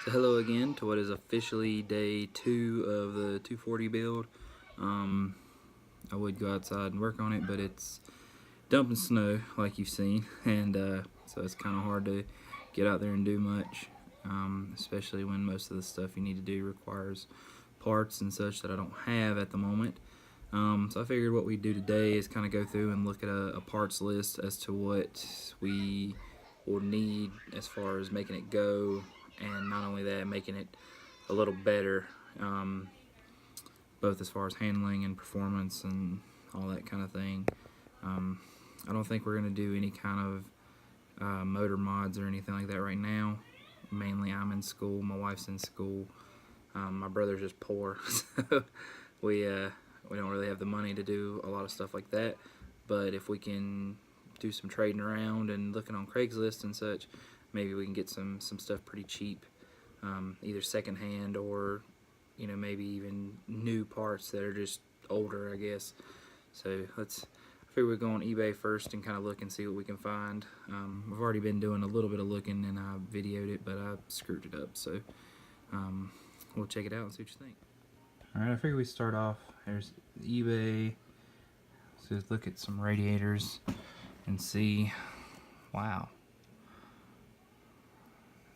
So hello again to what is officially day 2 of the 240 build. I would go outside and work on it, but it's dumping snow like you've seen, and so it's kind of hard to get out there and do much, especially when most of the stuff you need to do requires parts and such that I don't have at the moment. So I figured what we'd do today is kind of go through and look at a parts list as to what we will need as far as making it go, and not only that, making it a little better, both as far as handling and performance and all that kind of thing. I don't think we're going to do any kind of motor mods or anything like that right now. Mainly I'm in school, my wife's in school, my brother's just poor, so we don't really have the money to do a lot of stuff like that. But if we can do some trading around and looking on Craigslist and such, maybe we can get some stuff pretty cheap, either secondhand or maybe even new parts that are just older, I guess. So I figure we'll go on eBay first and kind of look and see what we can find. I've already been doing a little bit of looking and I videoed it, but I screwed it up, so we'll check it out and see what you think. Alright, I figure we start off, there's eBay, so let's look at some radiators and see. Wow,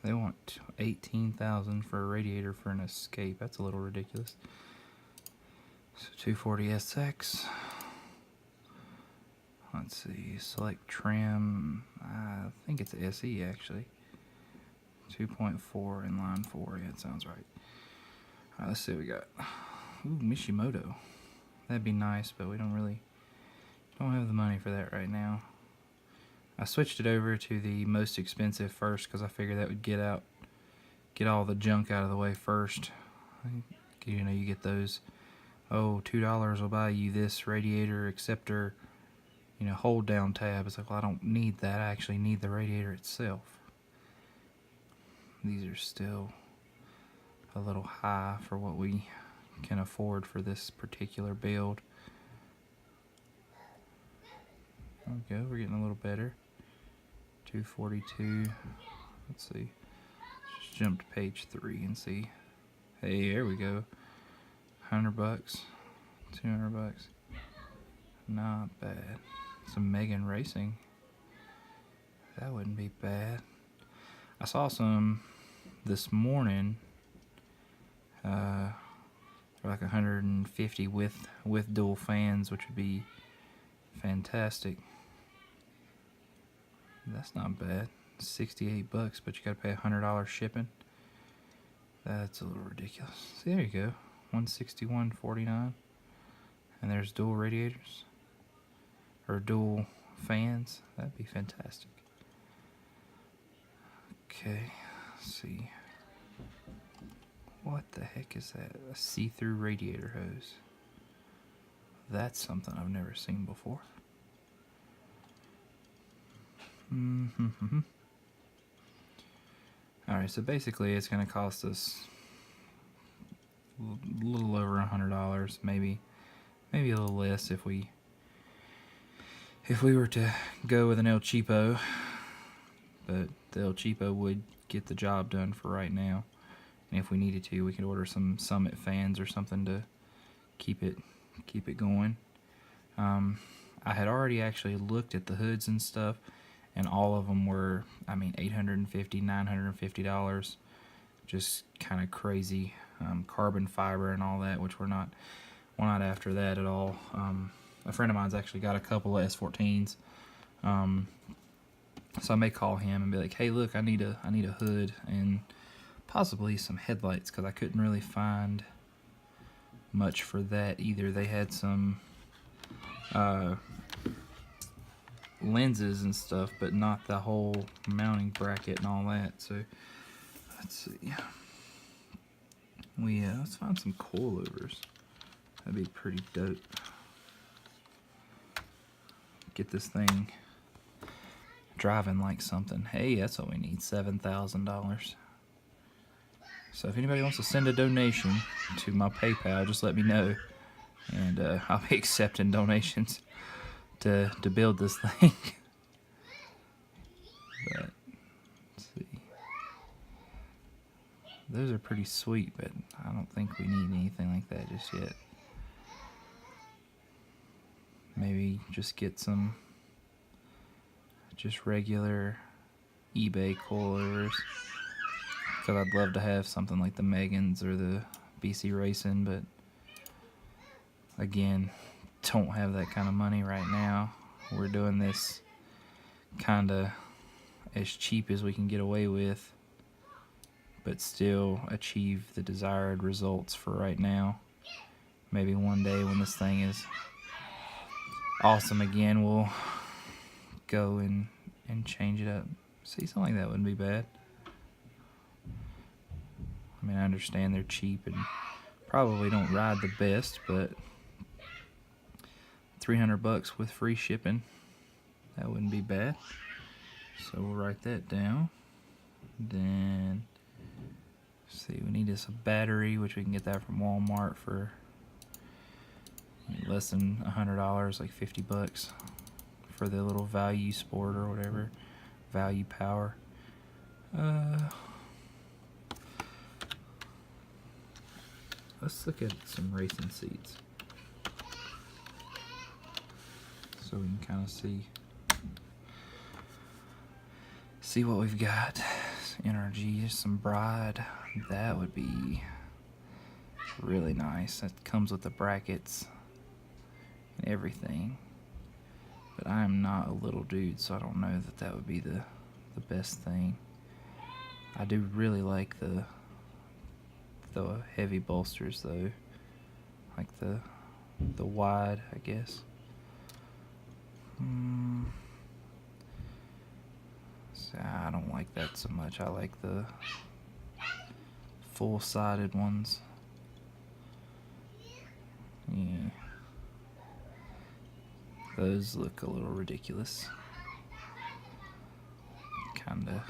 they want $18,000 for a radiator for an Escape. That's a little ridiculous. So 240SX. Let's see, select trim. I think it's SE actually. 2.4 inline 4. Yeah, it sounds right. Alright, let's see what we got. Ooh, Mishimoto. That'd be nice, but we don't have the money for that right now. I switched it over to the most expensive first because I figured that would get all the junk out of the way first. You get those, oh, $2 will buy you this radiator acceptor, hold down tab. It's like, well, I don't need that. I actually need the radiator itself. These are still a little high for what we can afford for this particular build. Okay, we're getting a little better. 242. Let's see. Just jump to page 3 and see. Hey, there we go. $100, $200. Not bad. Some Megan Racing. That wouldn't be bad. I saw some this morning. They're like 150 with dual fans, which would be fantastic. That's not bad. $68, but you gotta pay $100 shipping. That's a little ridiculous. See, there you go. $161.49. And there's dual radiators or dual fans. That'd be fantastic. Okay, let's see. What the heck is that? A see-through radiator hose. That's something I've never seen before. Alright, so basically it's going to cost us a little over $100, maybe a little less if we were to go with an El Cheapo, but the El Cheapo would get the job done for right now. And if we needed to, we could order some Summit fans or something to keep it going. I had already actually looked at the hoods and stuff, and all of them were, $850, $950, just kind of crazy. Carbon fiber and all that, which we're not after that at all. A friend of mine's actually got a couple of S14s, so I may call him and be like, hey, look, I need a hood and possibly some headlights, because I couldn't really find much for that either. They had some lenses and stuff, but not the whole mounting bracket and all that. So let's see. Let's find some coilovers. That'd be pretty dope. Get this thing driving like something. Hey, that's what we need, $7,000. So if anybody wants to send a donation to my PayPal, just let me know, and I'll be accepting donations to build this thing. But let's see. those are pretty sweet, but I don't think we need anything like that just yet. Maybe just get some just regular eBay coilovers, because I'd love to have something like the Megans or the BC Racing, but again, don't have that kind of money right now. We're doing this kind of as cheap as we can get away with, but still achieve the desired results for right now. Maybe one day when this thing is awesome again, we'll go and change it up. See, something like that wouldn't be bad. I mean, I understand they're cheap and probably don't ride the best, but $300 with free shipping, that wouldn't be bad. So we'll write that down. Then, let's see, we need this battery, which we can get that from Walmart for less than $100, like $50 for the little Value Sport or whatever, Value Power. Let's look at some racing seats so we can kind of see what we've got. NRG, some Bride, that would be really nice. That comes with the brackets and everything, but I am not a little dude, so I don't know that that would be the best thing. I do really like the heavy bolsters though, like the wide, I guess. So I don't like that so much. I like the full-sided ones. Yeah, those look a little ridiculous. Kinda.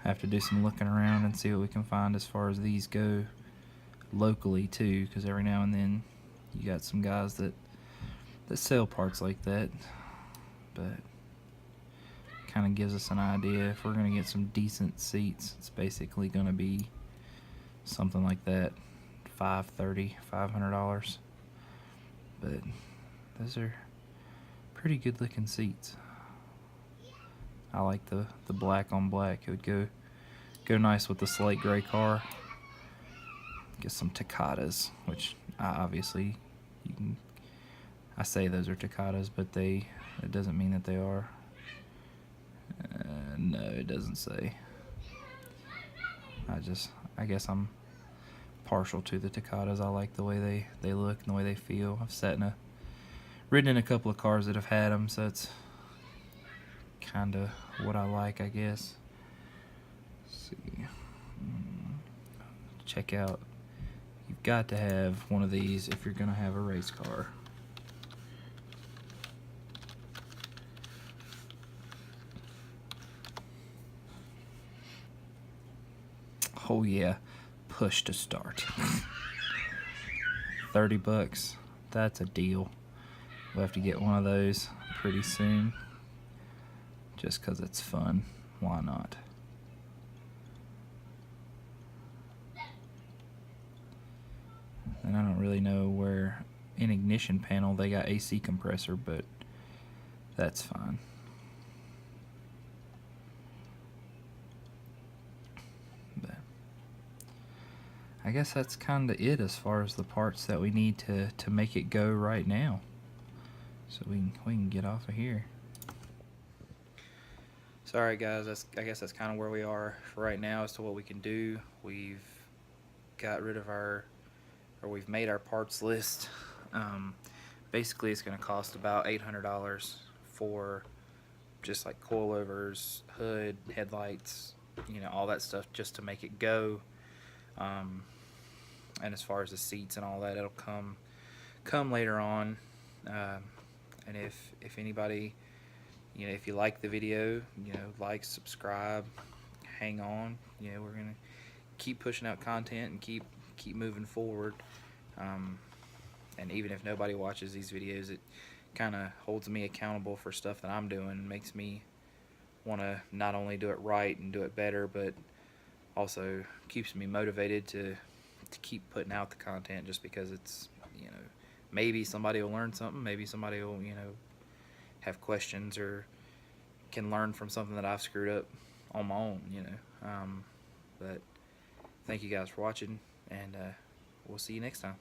Have to do some looking around and see what we can find as far as these go locally too, because every now and then you got some guys that sell parts like that, but kind of gives us an idea. If we're going to get some decent seats, it's basically going to be something like that, $500, but those are pretty good looking seats. I like the black on black. It would go nice with the slate gray car. Get some Takatas, which obviously you can. I say those are Takatas, but it doesn't mean that they are. No, it doesn't say. I guess I'm partial to the Takatas. I like the way they look and the way they feel. I've ridden in a couple of cars that have had them, so it's kind of what I like, I guess. Let's see. Check out. You've got to have one of these if you're going to have a race car. Oh yeah, push to start. $30. That's a deal. We'll have to get one of those pretty soon. Just because it's fun. Why not? And I don't really know where in ignition panel they got AC compressor, but that's fine. But I guess that's kind of it as far as the parts that we need to make it go right now. So we can get off of here. So alright guys, I guess that's kind of where we are right now as to what we can do. We've got rid of we've made our parts list. Basically it's going to cost about $800 for just like coilovers, hood, headlights, all that stuff just to make it go. And as far as the seats and all that, it'll come later on. And if anybody, if you like the video, like, subscribe, hang on. We're gonna keep pushing out content and keep moving forward. And even if nobody watches these videos, it kind of holds me accountable for stuff that I'm doing, makes me want to not only do it right and do it better, but also keeps me motivated to keep putting out the content, just because it's, maybe somebody will learn something, maybe somebody will, have questions or can learn from something that I've screwed up on my own, but thank you guys for watching, and we'll see you next time.